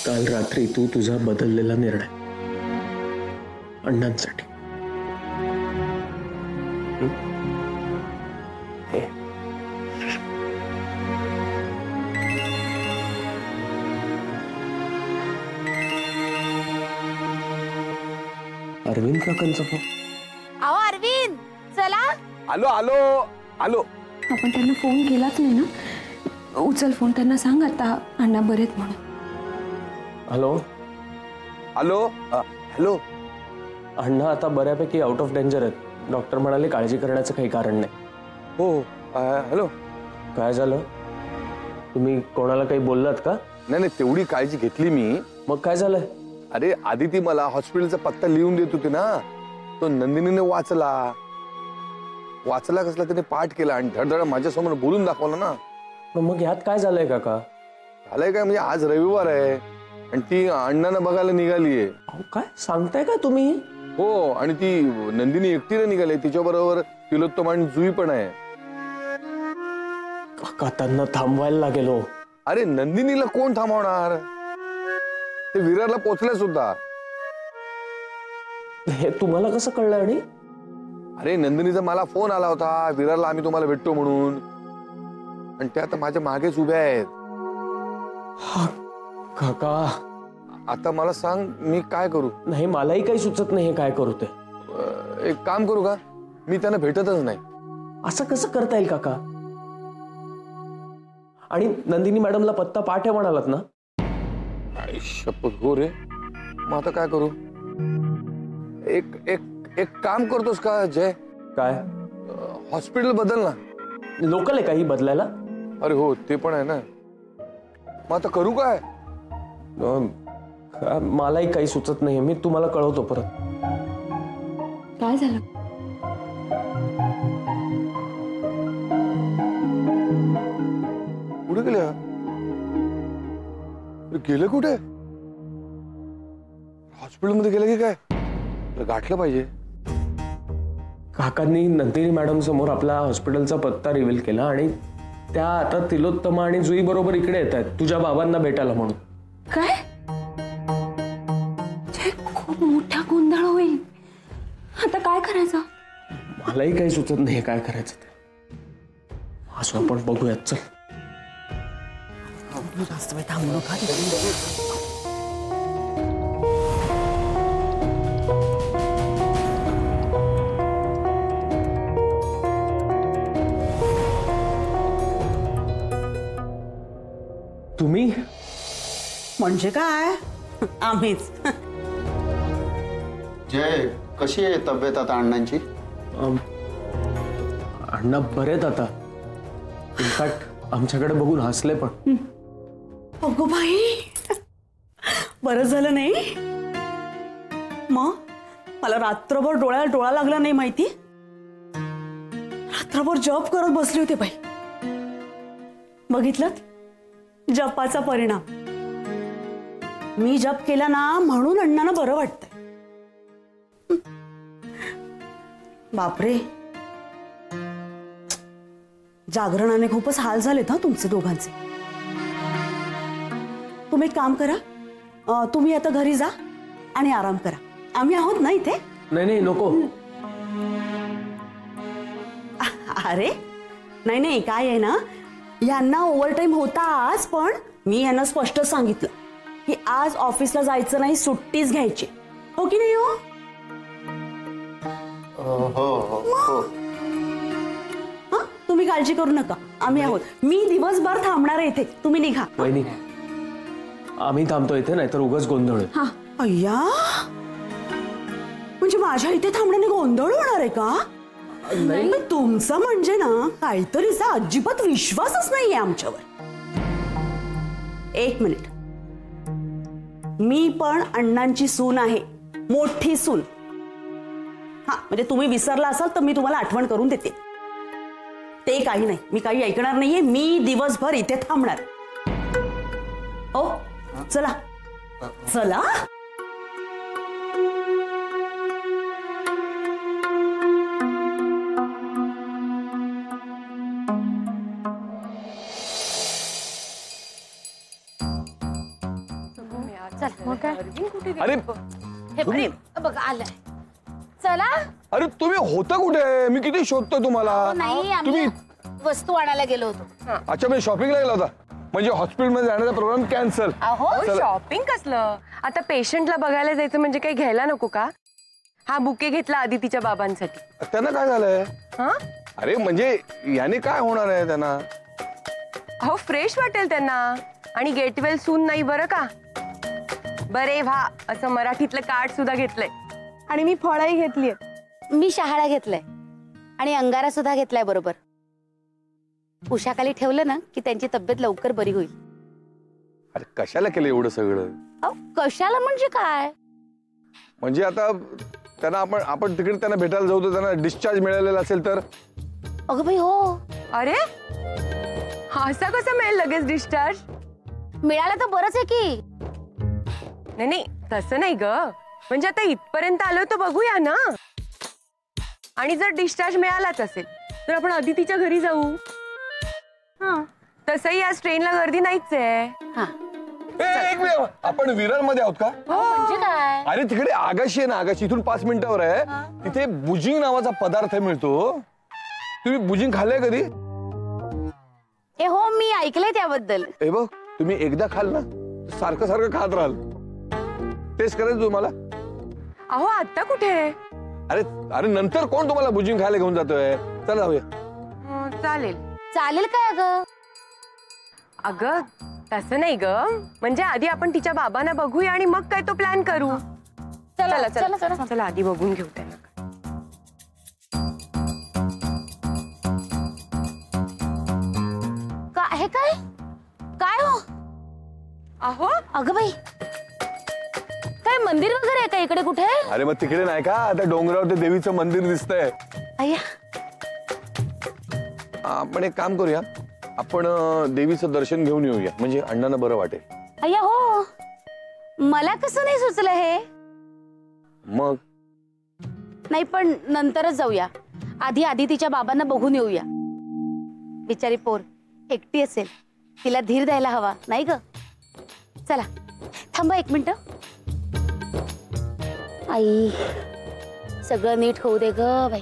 काल रात्री तू तुझा बदललेला निर्णय अण्णांसाठी अरविंद काकांचा फोन. अहो अरविंद चला. आलो आलो आलो. आपण त्यांना फोन केलाच नाही ना. उचल फोन, त्यांना सांग आता अण्णा बरेत म्हणून. Hello hello hello. अण्णा आता बऱ्यापैकी आउट ऑफ डेंजर आहेत. डॉक्टर म्हणाले काळजी करण्याचं काही कारण नाही. हो हॅलो. काय झालं? तुम्ही कोणाला काही बोललात का? नाही नाही, तेवढी काळजी घेतली मी. मग काय झालंय? अरे आदिती मला हॉस्पिटलचा पत्ता लिहून देत होती ना, तो नंदिनीने वाचला कसला त्याने पाठ केला आणि धडधड माझ्यासमोर बोलून दाखवला ना. मग यात काय झालंय काका? झालंय काय म्हणजे आज रविवार आहे आणि ती अण्णांना बघायला निघालीये. काय सांगताय का तुम्ही? हो, आणि ती नंदिनी एकटीने निघाली, तिच्याबरोबर तिलोत्तम आणि जुई पण आहे. काका त्यांना थांबवायला लागेल हो. अरे नंदिनीला कोण थांबवणार? ते विरारला पोहोचले सुद्धा. हे तुम्हाला कसं कळलं? आणि अरे नंदिनीचा मला फोन आला होता, विरारला आम्ही तुम्हाला भेटतो म्हणून, आणि त्या आता माझ्या मागेच उभ्या आहेत. काका आता मला सांग मी काय करू? नाही, मलाही काही सुचत नाही हे काय करू ते. एक काम करू का, मी त्यांना भेटतच नाही. असं कसं करता येईल काका? आणि नंदिनी मॅडमला पत्ता पाठ आहे म्हणालात ना? शपथ हो रे. मग आता काय करू? एक एक एक काम करतोस का जय? काय? हॉस्पिटल बदल ना. लोकल आहे काही बदलायला? अरे हो, ते पण आहे ना. मग आता करू काय? मलाही काही सुचत नाही. मी तुम्हाला कळवतो परत. काय झालं? कुठे गेले? गेले कुठे? हॉस्पिटलमध्ये गेले की काय? गाठलं पाहिजे. काकांनी नंदिनी मॅडम समोर आपला हॉस्पिटलचा पत्ता रिव्हील केला आणि त्या आता तिलोत्तमा आणि जुई बरोबर इकडे येत आहेत तुझ्या बाबांना भेटायला म्हणून. काय? खूप मोठा गोंधळ होईल. आता काय करायचं? मलाही काही सुचत नाही काय करायचं ते. असं आपण बघूयात. चल. जास्त वेळ थांबू नका. तुम्ही म्हणजे काय? आम्हीच. जय, कशी आहे तब्येत आता अण्णांची? अण्णा बरेत आता. इनफॅक्ट आमच्याकडे बघून हसले पण. अगो बाई, बरं झालं नाही. मग मला रात्रभर डोळ्याला डोळा लागला नाही माहिती. रात्रभर जप करत बसले होते बाई. बघितलं जपाचा परिणाम. मी जप केला ना म्हणून अण्णांना बरं वाटतंय. बापरे, जागरणाने खूपच हाल झालेत हा तुमचे दोघांचे. तुम्ही एक काम करा, तुम्ही आता घरी जा आणि आराम करा. आम्ही आहोत ना इथे. नाही नाही नको. अरे नाही नाही, काय आहे ना, यांना ओव्हरटाईम होता आज, पण मी यांना स्पष्ट सांगितलं की आज ऑफिसला जायचं नाही, सुट्टीच घ्यायची. हो की नाही? हो. हा, तुम्ही काळजी करू नका, आम्ही आहोत. मी दिवसभर थांबणार आहे इथे, तुम्ही निघा. वहिनी, आम्ही थांबतो इथे, नाहीतर उगाच गोंधळ होईल. हा. अय्या, म्हणजे माझ्या इथे थांबण्याने गोंधळ होणार आहे का? नाही, तुमचा म्हणजे ना काहीतरीचा अजिबात विश्वासच नाहीये आमच्यावर. एक मिनिट, मी पण अण्णांची सून आहे, मोठी सून. हा, म्हणजे तुम्ही विसरला असाल तर मी तुम्हाला आठवण करून देते. ते काही नाही, मी काही ऐकणार नाहीये. मी दिवसभर इथे थांबणार. हो, चला चला. मग काय अरे हे बरे बघ आलंय. चला. अरे तुम्ही होता कुठे? मी किती शोधतो तुम्हाला. नाही आम्ही वस्तू आणायला गेलो होतो. अच्छा मी शॉपिंगला गेला होता. म्हणजे हॉस्पिटलमध्ये जाण्याचा प्रोग्राम कॅन्सल. अहो शॉपिंग कसलं? आता पेशंटला बघायला जायचं म्हणजे काही घ्यायला नको का? हा बुके घेतला आदितीच्या बाबांसाठी. त्यांना काय झालंय? हा अरे म्हणजे याने काय होणार आहे त्यांना? अहो फ्रेश वाटेल त्यांना. आणि गेटवेल सून नाही बरं का. बरे व्हा असं मराठीतलं कार्ड सुद्धा घेतलंय. आणि मी फळाही घेतलीय. मी शहाळा घेतलाय आणि अंगारा सुद्धा घेतलाय बरोबर. उशाखाली ठेवलं ना की त्यांची तब्येत लवकर बरी होईल. अरे कशाला केलं एवढं सगळं? अहो कशाला म्हणजे काय? म्हणजे आता त्यांना आपण तिकडे त्यांना भेटायला जाऊ तर त्यांना डिस्चार्ज मिळालेला असेल तर? अगं बाई हो. अरे असा कसा मिळेल लगेच डिस्चार्ज? मिळालं तर बरंच आहे की. नाही तसं नाही ग. म्हणजे आता इथपर्यंत आलो तर बघूया ना. आणि जर डिस्चार्ज मिळालाच असेल तर आपण अदितीच्या घरी जाऊ. तसंही आज ट्रेनला गर्दी नाहीच आहे. एक मिनिट, आपण विरारमध्ये आहोत का? म्हणजे काय? अरे तिकडे आगाशी आहे ना. आगाशी इथून 5 मिनिटावर आहे. तिथे बुजिंग नावाचा पदार्थ मिळतो. तुम्ही बुजिंग खाल्लंय कधी? ए हो मी ऐकलंय त्याबद्दल. हे बघ तुम्ही एकदा खाल ना सारखं सारखं खात राहाल. टेस्ट करायचं तुम्हाला? अहो आता कुठे? अरे अरे नंतर कोण तुम्हाला बुजिंग खायला घेऊन जातोय? चला जाऊया. चालेल. चालेल काय अगं? अगं तसं नाही ग. म्हणजे आधी आपण तिच्या बाबांना बघूया आणि मग काय तो प्लॅन करू. चला चला चला चला आधी बघून घेऊ त्यांना. हे काय काय हो? अहो अगं बाई काय मंदिर वगैरे आहे का इकडे कुठे? अरे मग तिकडे नाही का आता डोंगरावर ते देवीचं मंदिर दिसतंय. अय्या आपण एक काम करूया. आपण देवीचं दर्शन घेऊन येऊया म्हणजे अण्णांना बरं वाटेल. अय्या हो. मला कसं नाही सुचलं हे? मग नाही पण नंतरच जाऊया. आधी तिच्या बाबांना बघून येऊया. बिचारी पोर एकटी असेल. तिला धीर द्यायला हवा नाही ग. चला थांबा 1 मिनिट. आई सगळं नीट होऊ दे ग बाई.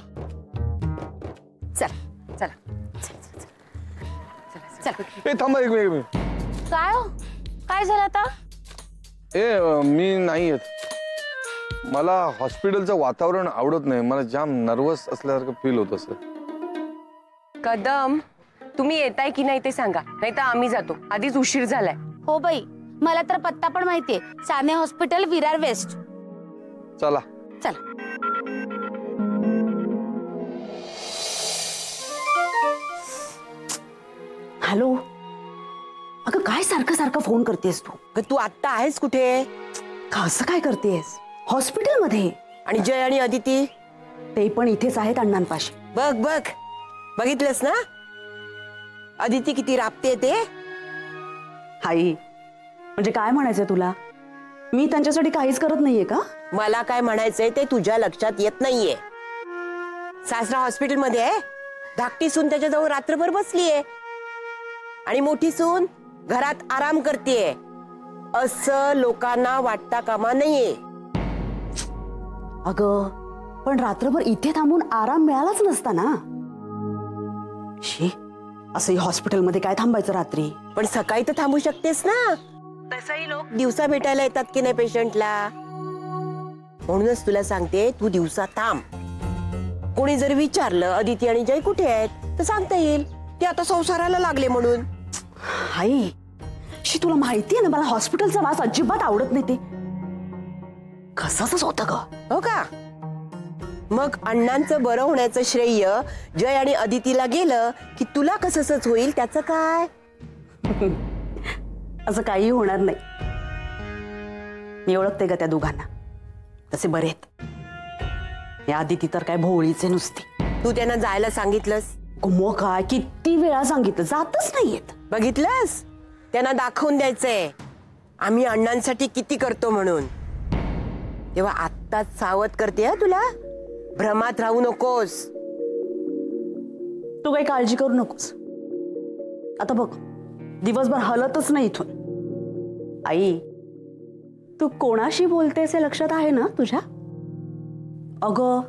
चला चला चला. थांबा एक मिनिट. काय हो काय झालं आता? मी नाही येत. मला हॉस्पिटलचं वातावरण आवडत नाही. मला जाम नर्वस असल्यासारखं फील होत असं. कदम तुम्ही येताय की नाही ते सांगा. नाही तर आम्ही जातो. आधीच उशीर झालाय. हो बाई मला तर पत्ता पण माहितीये. Sane hospital Virar west. चला चला. हॅलो. अगं काय सारखं सारखं फोन करतेस तू? तू आत्ता आहेस कुठे? असं काय करतेस? हॉस्पिटलमध्ये. आणि जय आणि अदिती? ते पण इथेच आहेत अण्णांपाशी. बघ बघ बघितलंस ना अदिती किती राबते ते. आई म्हणजे काय म्हणायचंय तुला? मी त्यांच्यासाठी काहीच करत नाहीये का? मला काय म्हणायचंय ते तुझ्या लक्षात येत नाहीये. सासरा हॉस्पिटलमध्ये आहे. धाकटी सून त्याच्याजवळ रात्रभर बसलीये आणि मोठी सून घरात आराम करतेय. असं लोकांना वाटता कामा नाहीये. अगं पण रात्रभर इथे थांबून आराम मिळालाच नसता ना. शी असंही हॉस्पिटलमध्ये काय थांबायचं रात्री? पण सकाळी तर थांबू शकतेस ना. तसंही लोक दिवसा भेटायला येतात की नाही पेशंटला. म्हणूनच तुला सांगते तू दिवसा थांब. कोणी जर विचारलं अदिती आणि जय कुठे आहेत तर सांगता येईल ते आता संसाराला लागले म्हणून. आई शी तुला माहितीये ना मला हॉस्पिटलचा वास अजिबात आवडत नाही. ते कसंच होतं ग. हो का? मग अण्णांचं बरं होण्याचं श्रेय जय आणि अदितीला गेलं की तुला कसंच होईल त्याचं काय? असं काही होणार नाही. मी ओळखते का त्या दोघांना. तसे बरे आहेत. या अदिती तर काय भोळीचे नुसती. तू त्यांना जायला सांगितलंस? मग काय किती वेळा सांगितलं जातच नाहीयेत. बघितलंस त्यांना दाखवून द्यायचंय आम्ही अण्णांसाठी किती करतो म्हणून. तेव्हा आत्ताच सावध करते हा तुला. भ्रमात राहू नकोस. तू काही काळजी करू नकोस. आता बघ दिवसभर हलतच नाही इथून. आई तू कोणाशी बोलतेस हे लक्षात आहे ना तुझ्या? अगं,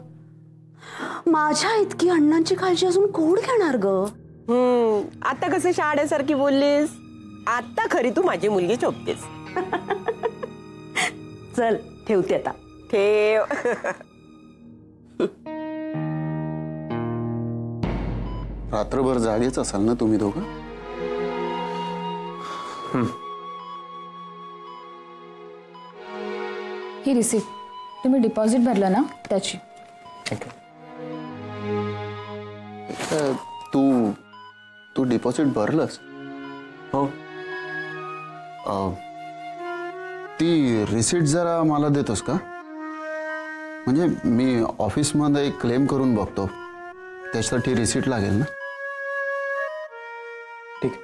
माझ्या इतकी अण्णांची काळजी अजून कोण घेणार ग? आता कसं शाळेसारखी बोललीस, आता खरी तू माझी मुलगी चोपतेस. चल ठेवते आता. ठेव. रात्रभर जागेच असाल ना तुम्ही दोघं? ही रिसिप्ट तुम्ही डिपॉझिट भरला ना त्याची. तू डिपॉझिट भरलंस? हो. ती रिसिप्ट जरा मला देतोस का? म्हणजे मी ऑफिसमध्ये एक क्लेम करून बघतो, त्याच्यासाठी रिसिप्ट लागेल ना. ठीक आहे,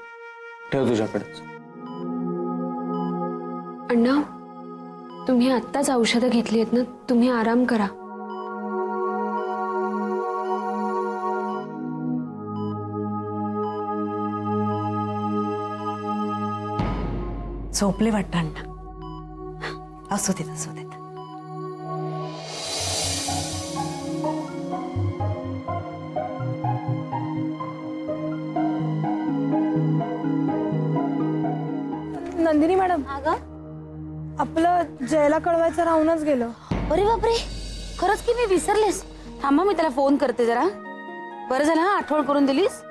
ठेव तुझ्याकडेच. अण्णा, तुम्ही आत्ताच औषधं घेतली आहेत ना, तुम्ही आराम करा. झोपले वाटतं अण्णा. असू देत असू देत. नंदिनी मॅडम, आपलं जयला कळवायचं राहूनच गेलं. अरे बापरे, खरंच की मी विसरलेस. थांबा, मी त्याला फोन करते जरा. बरं झालं हा आठवण करून दिलीस.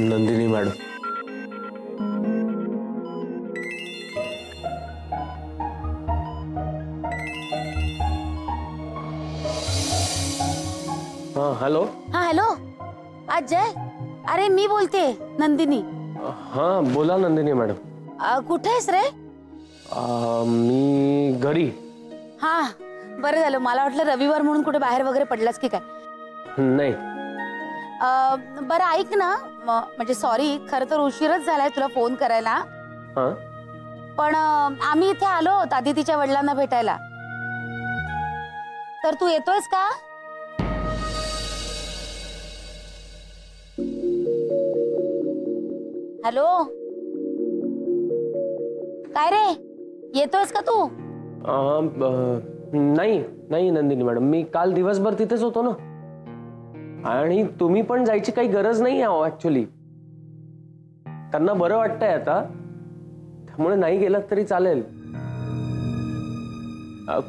नंदिनी मॅडम, हाँ हॅलो. हा हॅलो, आज जय. अरे मी बोलते नंदिनी. हाँ बोला नंदिनी मॅडम. कुठे आहेस रे? मी घरी. हा बरं झालं, मला वाटलं रविवार म्हणून कुठे बाहेर वगैरे पडलास की काय. नाही. बरं ऐक ना, म्हणजे सॉरी, खरं तर उशीरच झालाय तुला फोन करायला. हाँ. पण आम्ही इथे आलो आहोत आदितीच्या वडिलांना भेटायला. तर तू येतोयस का? हॅलो, काय रे, येतोयस का तू? नाही नाही नंदिनी मॅडम, मी काल दिवसभर तिथेच होतो ना. आणि तुम्ही पण जायची काही गरज नाही आहे ऍक्च्युली. त्यांना बरं वाटतंय आता, त्यामुळे नाही गेलात तरी चालेल.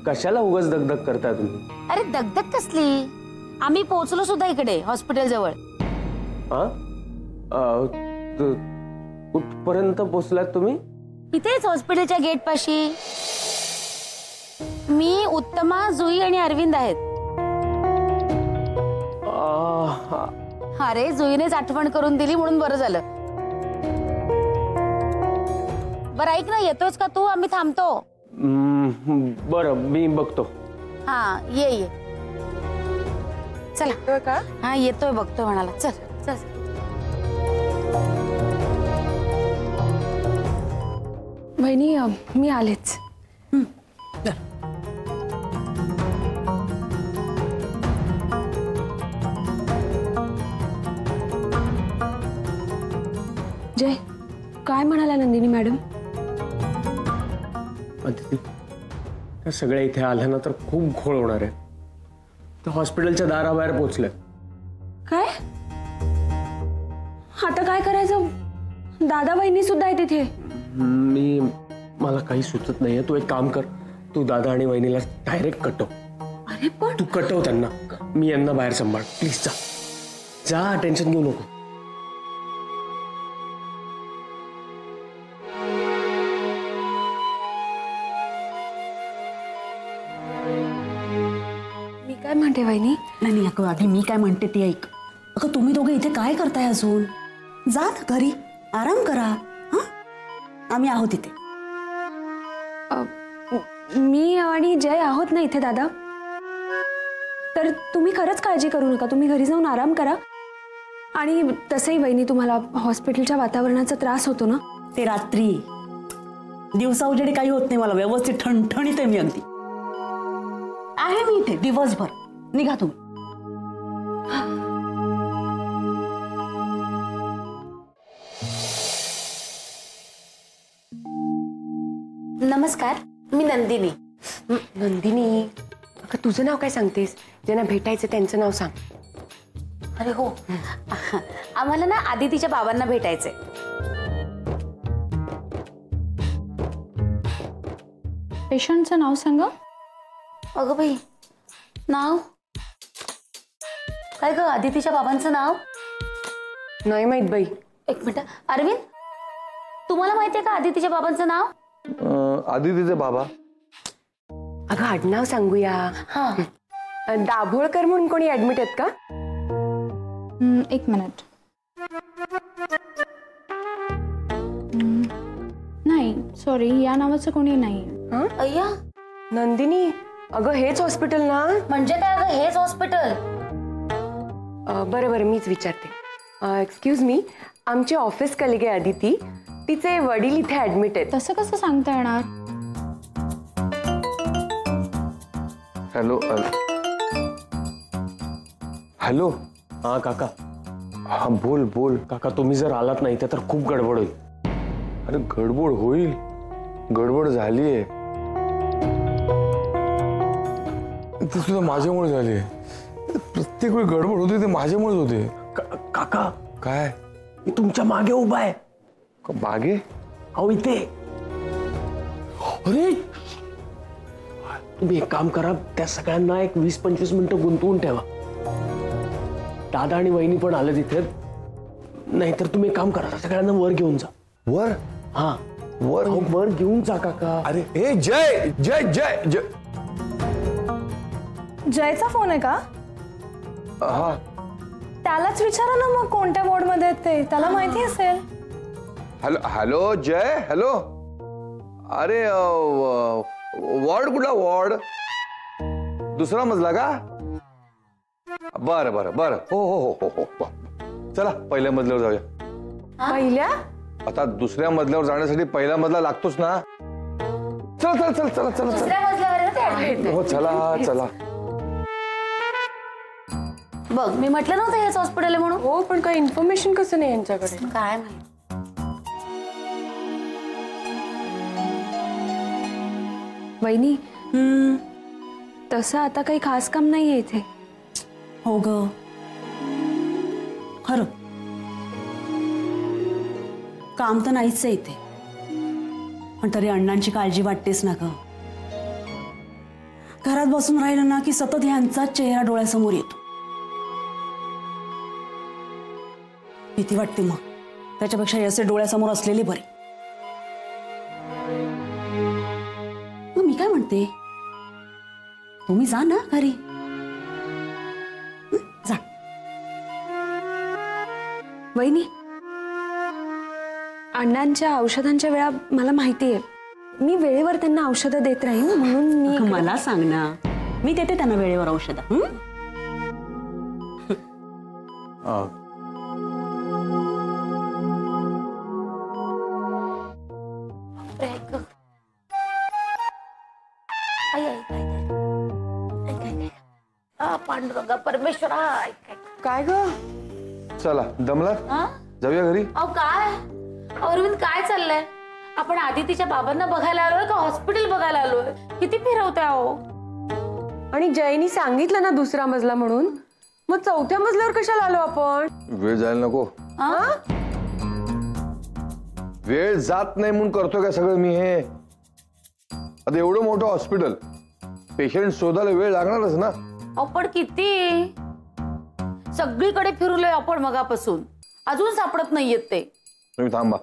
कशाला उगाच दगदग करताय तुम्ही? अरे दगदग कसली, आम्ही पोहोचलो सुद्धा इकडे हॉस्पिटल जवळ. कुठपर्यंत पोहोचलात तुम्ही? इथेच हॉस्पिटलच्या गेट पाशी. मी, उत्तमा, जुई आणि अरविंद आहेत. अरे जुईनेच आठवण करून दिली म्हणून बरं झालं. बरं ऐक ना, येतोस का तू? आम्ही थांबतो. बरं मी बघतो. हा ये ये. चला का? हा येतोय बघतोय म्हणाला. चल चल. वहिनी, मी आलेच. जय, काय म्हणाला नंदिनी मॅडम? अदिती, त्या सगळ्या इथे आल्या ना तर खूप घोळ होणार आहे. तर हॉस्पिटलच्या दाराबाहेर पोहोचले. काय? आता काय करायचं? दादा बहिणी सुद्धा आहे तिथे. मला काही सुचत नाहीये. तू एक काम कर, तू दादा आणि वहिनीला डायरेक्ट कटव. अरे पण तू कटव त्यांना. मी यांना बाहेर सांभाळ. प्लीज जा जा, टेन्शन घेऊ नको. मी काय म्हणते वहिनी? नाही अगं, आधी मी काय म्हणते ते ऐक. अगं तुम्ही दोघे इथे काय करताय अजून? जा ना घरी, आराम करा. हा, आम्ही आहोत इथे. मी आणि जय आहोत ना इथे दादा. तर तुम्ही खरंच काळजी करू नका. तुम्ही घरी जाऊन आराम करा. आणि तसंही वहिनी, तुम्हाला हॉस्पिटलच्या वातावरणाचा त्रास होतो ना. ते रात्री, दिवसा उजेडी काही होत नाही. मला व्यवस्थित ठणठणीत आहे मी. अगदी आहे मी इथे दिवसभर. निघा तुम्ही. नमस्कार, मी नंदिनी. नंदिनी, अगं तुझं नाव काय सांगतेस? ज्यांना भेटायचं त्यांचं नाव सांग. अरे हो, आम्हाला ना आदितीच्या बाबांना भेटायचंय. पेशंटचं नाव सांगा. अगं बाई, नाव काय ग? आदितीच्या बाबांचं नाव नाही माहित बाई. एक मिनिट. अरविंद, तुम्हाला माहितीये का आदितीच्या बाबांचं नाव? आदितीचे बाबा. अगं आडनाव सांगूया. हा, दाभोळकर म्हणून कोणी ऍडमिट आहेत का? एक मिनिट. नाही, सॉरी, या नावाचं कोणी नाही. अय्या, नंदिनी, अगं हेच हॉस्पिटल ना? म्हणजे काय अगं हेच हॉस्पिटल? बरं बरं, मीच विचारते. एक्सक्यूज मी, आमची ऑफिस कलिग आहे अदिती. तिचे वडील इथे ऍडमिट आहेत. तसं कसं सांगता येणार? Hello hello. हा काका. हा बोल बोल. काका तुम्ही जर आलात नाही तर खूप गडबड होईल. अरे गडबड होईल, गडबड झालीये. ती सुद्धा माझ्यामुळे झाली. प्रत्येक वेळी गडबड होते ते माझ्यामुळेच होते. काका, काय? मी तुमच्या मागे उभा आहे. मागे? अहो इथे. अरे तुम्ही एक काम करा, त्या सगळ्यांना एक 20-25 मिनिटं गुंतवून ठेवा. दादा आणि वहिनी पण आले तिथे. नाहीतर तुम्ही एक काम करा, सगळ्यांना वर घेऊन जा. वर? हा वर? वर घेऊन जा काका. अरे हे जय जय जय जय. जयचा फोन आहे का? हा, त्यालाच विचारा ना मग कोणत्या वॉर्ड मध्ये आहेत ते, त्याला माहिती असेल. हॅलो हॅलो जय. हॅलो. अरे वॉर्ड कुठला? वॉर्ड दुसरा मजला का? बरं बरं बरं. हो हो हो हो हो. चला पहिल्या मजल्यावर जाऊया. पहिल्या? आता दुसऱ्या मजल्यावर जाण्यासाठी पहिला मजला लागतोच ना. चला चला चला चला चला दुसऱ्या मजल्यावर आहे ना ते admit. हो चला चला. बघ, मी म्हटलं नव्हतं हेच हॉस्पिटल आहे म्हणून. हो, पण काही इन्फॉर्मेशन कसं नाही यांच्याकडे? काय माहिती. वहिनी, तसं आता काही खास काम नाहीये इथे. हो ग, खरं काम तर नाहीच आहे इथे, पण तरी अण्णांची काळजी वाटतेच ना ग. घरात बसून राहिलं ना की सतत ह्यांचा चेहरा डोळ्यासमोर येतो. भीती वाटते मग. त्याच्यापेक्षा असे डोळ्यासमोर असलेले बरे. मग मी काय म्हणते, तुम्ही जा ना घरी. जा. वहिनी, अण्णांच्या औषधांच्या वेळा मला माहिती आहे. मी वेळेवर त्यांना औषधं देत राहीन, म्हणून मी मला सांग ना, मी देते त्यांना वेळेवर औषधं. पांडुरंगा परमेश्वरा. काय ग? चला दमला, जाऊया घरी. अहो काय अरविंद, काय चाललंय? आपण आदितीच्या बाबांना बघायला आलोय का हॉस्पिटल बघायला आलोय? किती फिरवते अहो. आणि जयनी सांगितलं ना दुसरा मजला म्हणून, मग चौथ्या मजल्यावर कशाला आलो आपण? वेळ जायला नको. वेळ जात नाही म्हणून करतोय का सगळं मी हे? आता एवढं मोठं हॉस्पिटल, पेशंट शोधायला वेळ लागणारच ना. आपण किती सगळीकडे फिरलोय आपण मगापासून, अजून सापडत नाहीयेत ते. तुम्ही थांबा,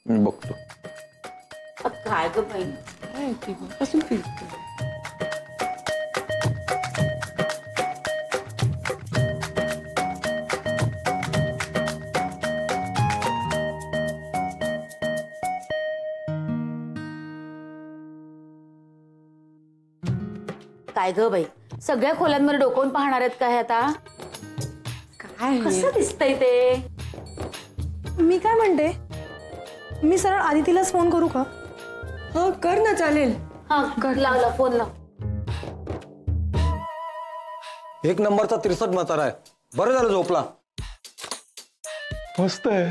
मी बघतो. काय ग बहिणी, पासून फिरतो. काय ग बाई, सगळ्या खोल्यांमध्ये डोकावून पाहणार आहेत काय आता? काय कसं दिसतंय ते? मी काय म्हणते, मी सरळ आदितीलाच फोन करू का? हो कर ना, चालेल. हा, लावला फोन लाव. एक नंबरचा 63 म्हातारा आहे. बरं झालं झोपला. मस्त आहे,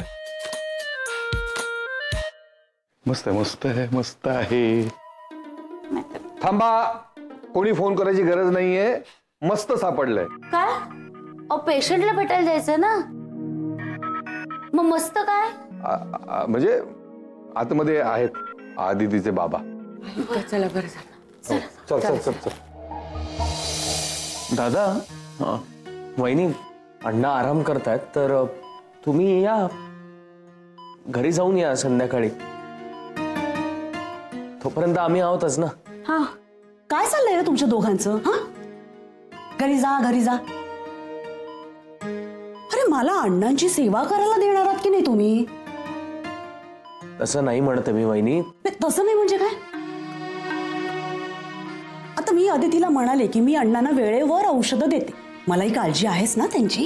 मस्त आहे, मस्त आहे, मस्त आहे. थांबा, कोणी फोन करायची गरज नाहीये. मस्त सापडलंय. काय? अहो पेशंटला भेटायला जायचंय ना, मग मस्त काय? म्हणजे आतमध्ये आहेत आदितीचे बाबा. चला बरं झालं. चल चल चल चल. दादा, वहिनी अण्णा आराम करतायत, तर तुम्ही या घरी जाऊन या संध्याकाळी. तोपर्यंत आम्ही आहोतच ना. हा, काय चाललंय रे तुमच्या दोघांचं? हा, घरी जा, घरी जा. अरे मला अण्णांची सेवा करायला देणार आहात की नाही तुम्ही? तसं नाही म्हणते मी वहिनी. तसं नाही म्हणजे काय? आता मी अदितीला म्हणाले की मी अण्णांना वेळेवर औषधं देते, मलाही काळजी आहेच ना त्यांची.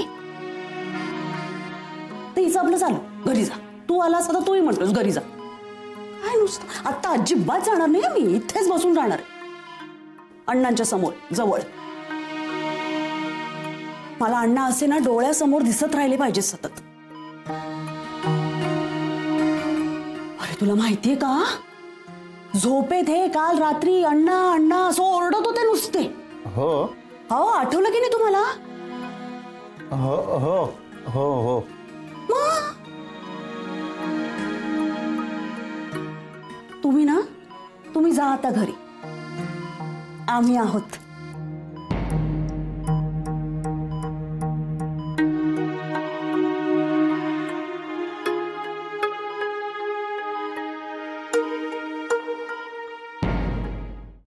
तर हिचं आपलं चालू, घरी जा. तू आलास आता तूही म्हणतोस घरी जा. काय नुसतं, आता अजिबात जाणार नाही. मी इथेच बसून राहणार अण्णांच्या समोर, जवळ. मला अण्णा असे ना डोळ्यासमोर दिसत राहिले पाहिजे सतत. अरे तुला माहितीये का, झोपेत हे काल रात्री अण्णा अण्णा असं ओरडत होते नुसते. हो हो, आठवलं की नाही तुम्हाला? हो हो हो हो. तुम्ही जा आता घरी, आम्ही आहोत.